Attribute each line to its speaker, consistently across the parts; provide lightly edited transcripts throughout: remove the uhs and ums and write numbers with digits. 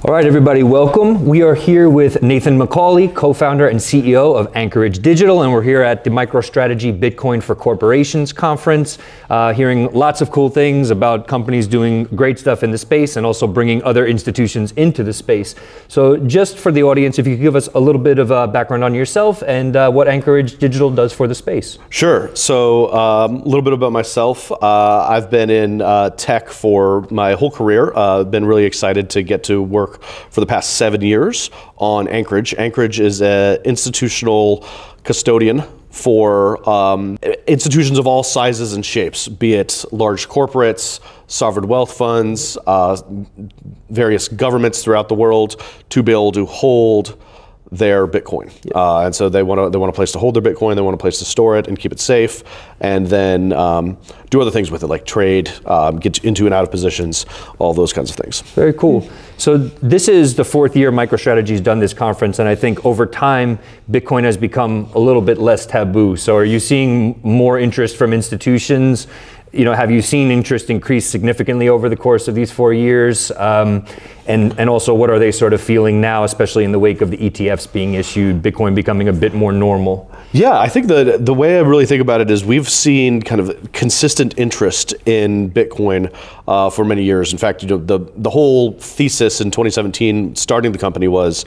Speaker 1: All right, everybody, welcome. We are here with Nathan McCauley, co-founder and CEO of Anchorage Digital, and we're here at the MicroStrategy Bitcoin for Corporations conference, hearing lots of cool things about companies doing great stuff in the space and also bringing other institutions into the space. So just for the audience, if you could give us a little bit of a background on yourself and what Anchorage Digital does for the space.
Speaker 2: Sure. So a little bit about myself. I've been in tech for my whole career. Been really excited to get to work for the past 7 years on Anchorage. Anchorage is an institutional custodian for institutions of all sizes and shapes, be it large corporates, sovereign wealth funds, various governments throughout the world, to be able to hold their Bitcoin. And so they want a place to hold their Bitcoin, they want a place to store it and keep it safe, and then do other things with it, like trade, get into and out of positions, all those kinds of things.
Speaker 1: Very cool. So this is the fourth year MicroStrategy's done this conference, and I think over time, Bitcoin has become a little bit less taboo. So are you seeing more interest from institutions? You know, have you seen interest increase significantly over the course of these 4 years? And also, what are they sort of feeling now, especially in the wake of the ETFs being issued, Bitcoin becoming a bit more normal?
Speaker 2: Yeah, I think the way I really think about it is we've seen kind of consistent interest in Bitcoin for many years. In fact, you know, the whole thesis in 2017, starting the company, was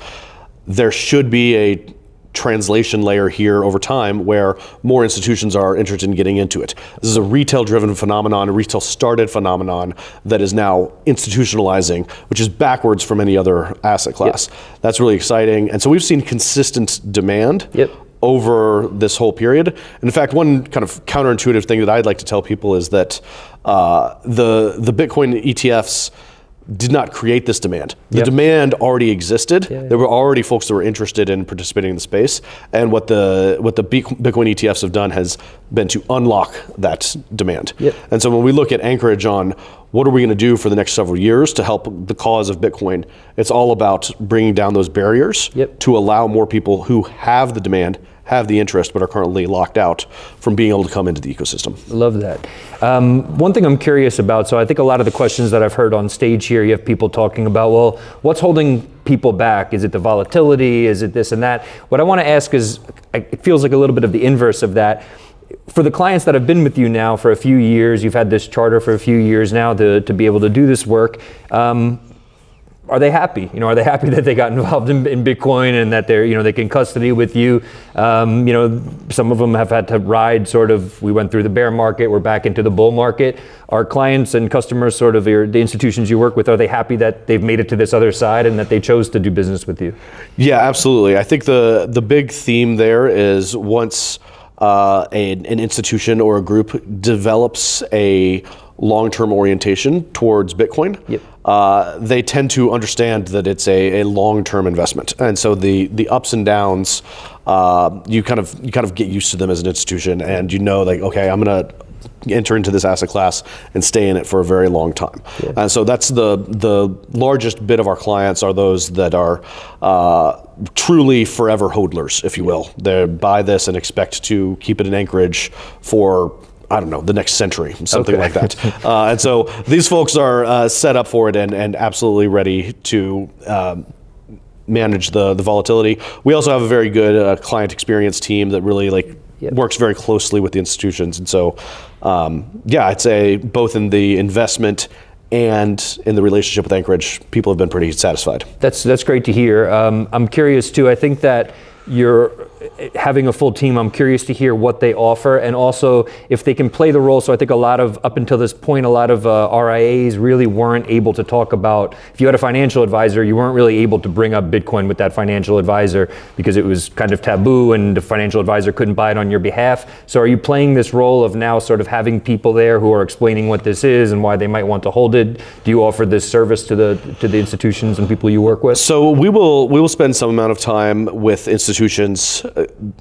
Speaker 2: there should be a translation layer here over time where more institutions are interested in getting into it. This is a retail-driven phenomenon, a retail-started phenomenon that is now institutionalizing, which is backwards from any other asset class. That's really exciting. And so we've seen consistent demand over this whole period. And in fact, one kind of counterintuitive thing that I'd like to tell people is that the Bitcoin ETFs did not create this demand. The demand already existed. There were already folks that were interested in participating in the space, and what the Bitcoin ETFs have done has been to unlock that demand. And so when we look at Anchorage on what are we going to do for the next several years to help the cause of Bitcoin, it's all about bringing down those barriers to allow more people who have the demand, have the interest, but are currently locked out from being able to come into the ecosystem.
Speaker 1: Love that. One thing I'm curious about, so I think a lot of the questions that I've heard on stage here, you have people talking about, well, what's holding people back? Is it the volatility? Is it this and that? What I want to ask is, it feels like a little bit of the inverse of that. For the clients that have been with you now for a few years, you've had this charter for a few years now to be able to do this work. Are they happy? You know, are they happy that they got involved in Bitcoin and that they're, you know, they can custody with you? You know, some of them have had to ride sort of, we went through the bear market, we're back into the bull market. Are clients and customers, sort of the institutions you work with, are they happy that they've made it to this other side and that they chose to do business with you?
Speaker 2: Yeah, absolutely. I think the big theme there is once an institution or a group develops a long-term orientation towards Bitcoin, they tend to understand that it's a long-term investment, and so the ups and downs, you kind of get used to them as an institution, and you know, like, okay, I'm gonna enter into this asset class and stay in it for a very long time. And so that's the largest bit of our clients are those that are truly forever hodlers, if you will. They buy this and expect to keep it in Anchorage for, I don't know, the next century, something like that. And so these folks are set up for it and absolutely ready to manage the volatility. We also have a very good client experience team that really works very closely with the institutions. And so, yeah, I'd say both in the investment and in the relationship with Anchorage, people have been pretty satisfied.
Speaker 1: That's great to hear. I'm curious too, I think that you're having a full team. I'm curious to hear what they offer, and also if they can play the role. So I think a lot of, up until this point, a lot of RIAs really weren't able to talk about, if you had a financial advisor, you weren't really able to bring up Bitcoin with that financial advisor because it was kind of taboo and the financial advisor couldn't buy it on your behalf. So are you playing this role of now sort of having people there who are explaining what this is and why they might want to hold it? Do you offer this service to the institutions and people you work with?
Speaker 2: So we will spend some amount of time with institutions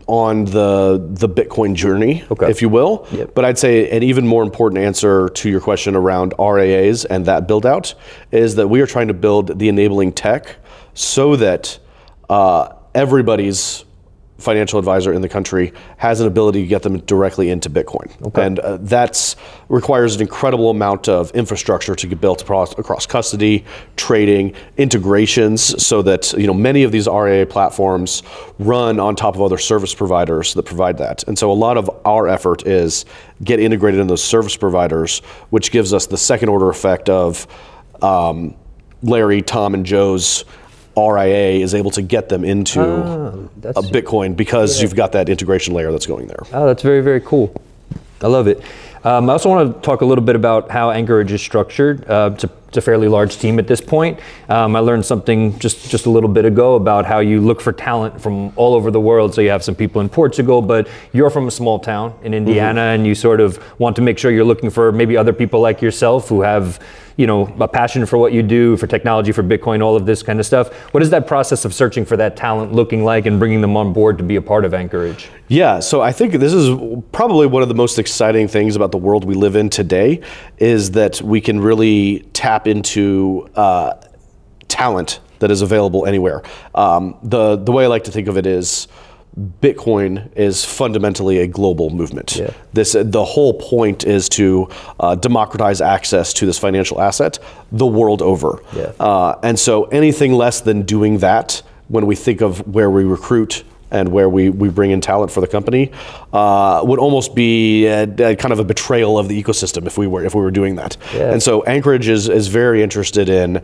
Speaker 2: on the Bitcoin journey, if you will. But I'd say an even more important answer to your question around RIAs and that build out is that we are trying to build the enabling tech so that everybody's financial advisor in the country has an ability to get them directly into Bitcoin. Okay. And that requires an incredible amount of infrastructure to get built across custody, trading, integrations, so that many of these RIA platforms run on top of other service providers that provide that. And so a lot of our effort is get integrated in those service providers, which gives us the second order effect of Larry, Tom, and Joe's RIA is able to get them into a Bitcoin because you've got that integration layer that's going there.
Speaker 1: Oh, that's very, very cool. I love it. I also want to talk a little bit about how Anchorage is structured. It's a fairly large team at this point. I learned something just a little bit ago about how you look for talent from all over the world. So you have some people in Portugal, but you're from a small town in Indiana, and you sort of want to make sure you're looking for maybe other people like yourself who have a passion for what you do, for technology, for Bitcoin, all of this kind of stuff. What is that process of searching for that talent looking like and bringing them on board to be a part of Anchorage?
Speaker 2: Yeah, so I think this is probably one of the most exciting things about the world we live in today, is that we can really tap into talent that is available anywhere. The way I like to think of it is Bitcoin is fundamentally a global movement. Yeah. The whole point is to democratize access to this financial asset the world over. Yeah. And so anything less than doing that, when we think of where we recruit and where we bring in talent for the company, would almost be a kind of a betrayal of the ecosystem if we were doing that. Yeah. And so Anchorage is very interested in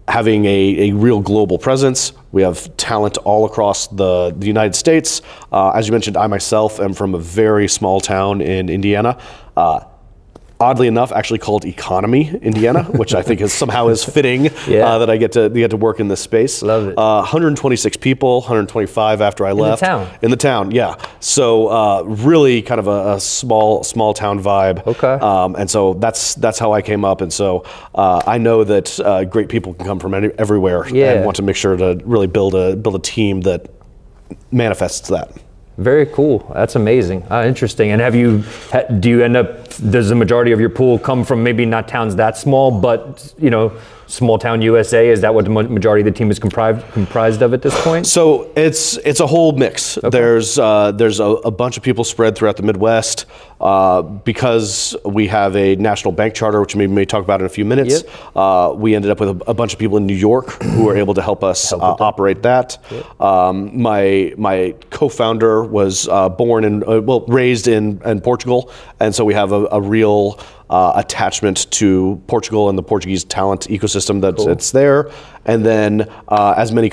Speaker 2: having a real global presence. We have talent all across the United States. As you mentioned, I myself am from a very small town in Indiana. Oddly enough, actually called Economy, Indiana, which I think somehow is fitting that I get to work in this space.
Speaker 1: Love it.
Speaker 2: 126 people, 125 after I left. In the town, yeah. So really kind of a small town vibe.
Speaker 1: Okay.
Speaker 2: And so that's how I came up. And so I know that great people can come from everywhere, and want to make sure to really build a team that manifests that.
Speaker 1: Very cool. That's amazing. Interesting. And does the majority of your pool come from maybe not towns that small, but small town USA? Is that what the majority of the team is comprised of at this point?
Speaker 2: So it's a whole mix. Okay. There's a bunch of people spread throughout the Midwest because we have a national bank charter, which we may talk about in a few minutes. Yep. We ended up with a bunch of people in New York who were able to help us operate that. Yep. My co-founder was raised in Portugal, and so we have a real attachment to Portugal and the Portuguese talent ecosystem that's there. And then as many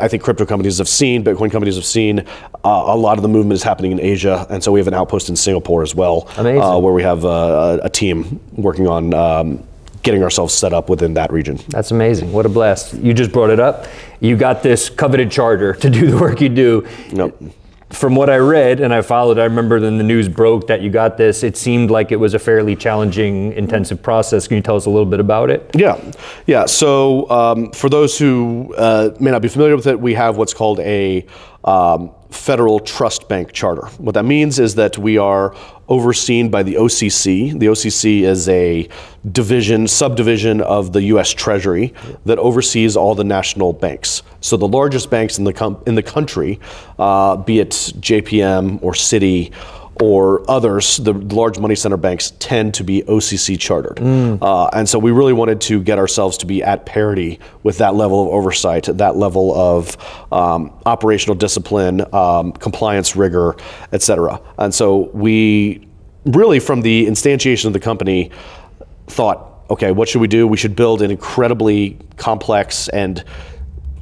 Speaker 2: I think crypto companies have seen, Bitcoin companies have seen, a lot of the movement is happening in Asia, and so we have an outpost in Singapore as well, where we have a team working on getting ourselves set up within that region.
Speaker 1: That's amazing. What a blast. You just brought it up. You got this coveted charter to do the work you do.
Speaker 2: Nope.
Speaker 1: From what I read and I followed, I remember when the news broke that you got this, it seemed like it was a fairly challenging, intensive process. Can you tell us a little bit about it?
Speaker 2: Yeah. So for those who may not be familiar with it, we have what's called a federal trust bank charter. What that means is that we are overseen by the OCC. The OCC is a subdivision of the U.S. Treasury that oversees all the national banks. So the largest banks in the country, be it JPM or Citi or others, the large money center banks tend to be OCC chartered. And so we really wanted to get ourselves to be at parity with that level of oversight, that level of operational discipline, compliance rigor, et cetera. And so we really, from the instantiation of the company, thought, okay, what should we do? We should build an incredibly complex and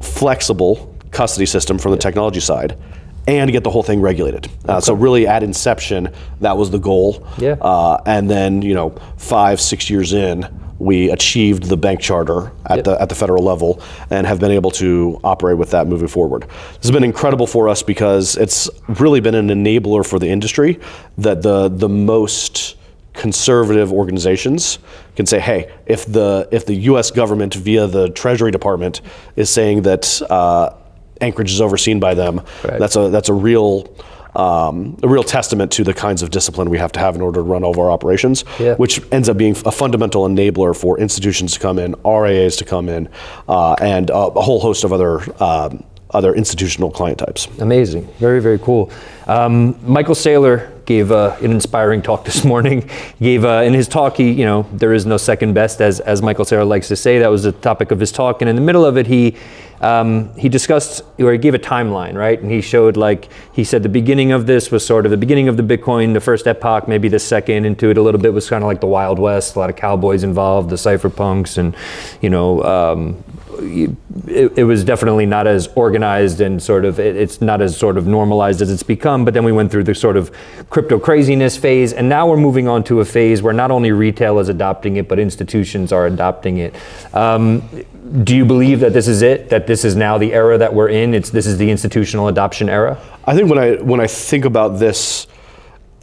Speaker 2: flexible custody system from the technology side, and get the whole thing regulated. So really at inception, that was the goal. Yeah. And then 5-6 years in, we achieved the bank charter at the federal level and have been able to operate with that moving forward. This has been incredible for us because it's really been an enabler for the industry that the most conservative organizations can say, hey, if the U.S. government via the Treasury Department is saying that Anchorage is overseen by them, that's a real testament to the kinds of discipline we have to have in order to run all of our operations, which ends up being a fundamental enabler for institutions to come in, RIAs to come in, and a whole host of other other institutional client types.
Speaker 1: Amazing. Very, very cool. Michael Saylor gave an inspiring talk this morning. He gave in his talk, there is no second best, as Michael Saylor likes to say. That was the topic of his talk. And in the middle of it, he discussed, or he gave a timeline, right? And he showed, he said the beginning of this was sort of the beginning of the Bitcoin, the first epoch, maybe the second into it a little bit was kind of like the Wild West, a lot of cowboys involved, the cypherpunks, and, it was definitely not as organized and it's not as sort of normalized as it's become, but then we went through the sort of crypto craziness phase, and now we're moving on to a phase where not only retail is adopting it, but institutions are adopting it. Do you believe that this is it, that this is now the era that we're in? This is the institutional adoption era?
Speaker 2: I think when I think about this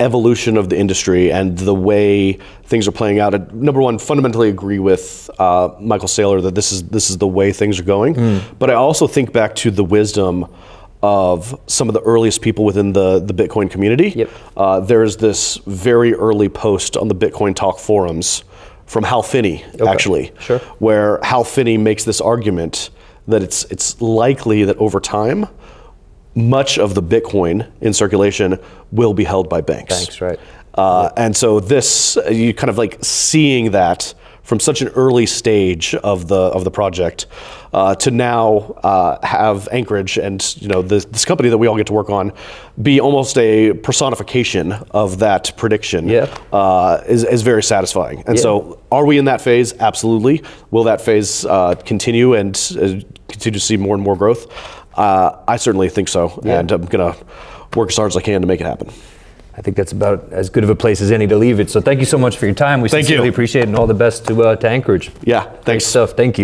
Speaker 2: evolution of the industry and the way things are playing out, I, number one, fundamentally agree with Michael Saylor that this is the way things are going. But I also think back to the wisdom of some of the earliest people within the Bitcoin community.
Speaker 1: Yep.
Speaker 2: There's this very early post on the Bitcoin Talk forums from Hal Finney, actually,
Speaker 1: Sure.
Speaker 2: where Hal Finney makes this argument that it's likely that over time, much of the Bitcoin in circulation will be held by banks.
Speaker 1: Banks, right.
Speaker 2: And so this, you kind of seeing that from such an early stage of the project to now have Anchorage and this company that we all get to work on be almost a personification of that prediction. Is very satisfying. And so are we in that phase? Absolutely. Will that phase continue and continue to see more and more growth? I certainly think so, and I'm going to work as hard as I can to make it happen.
Speaker 1: I think that's about as good of a place as any to leave it. So thank you so much for your time. We sincerely appreciate it, and all the best to Anchorage.
Speaker 2: Yeah, thanks.
Speaker 1: Great stuff. Thank you.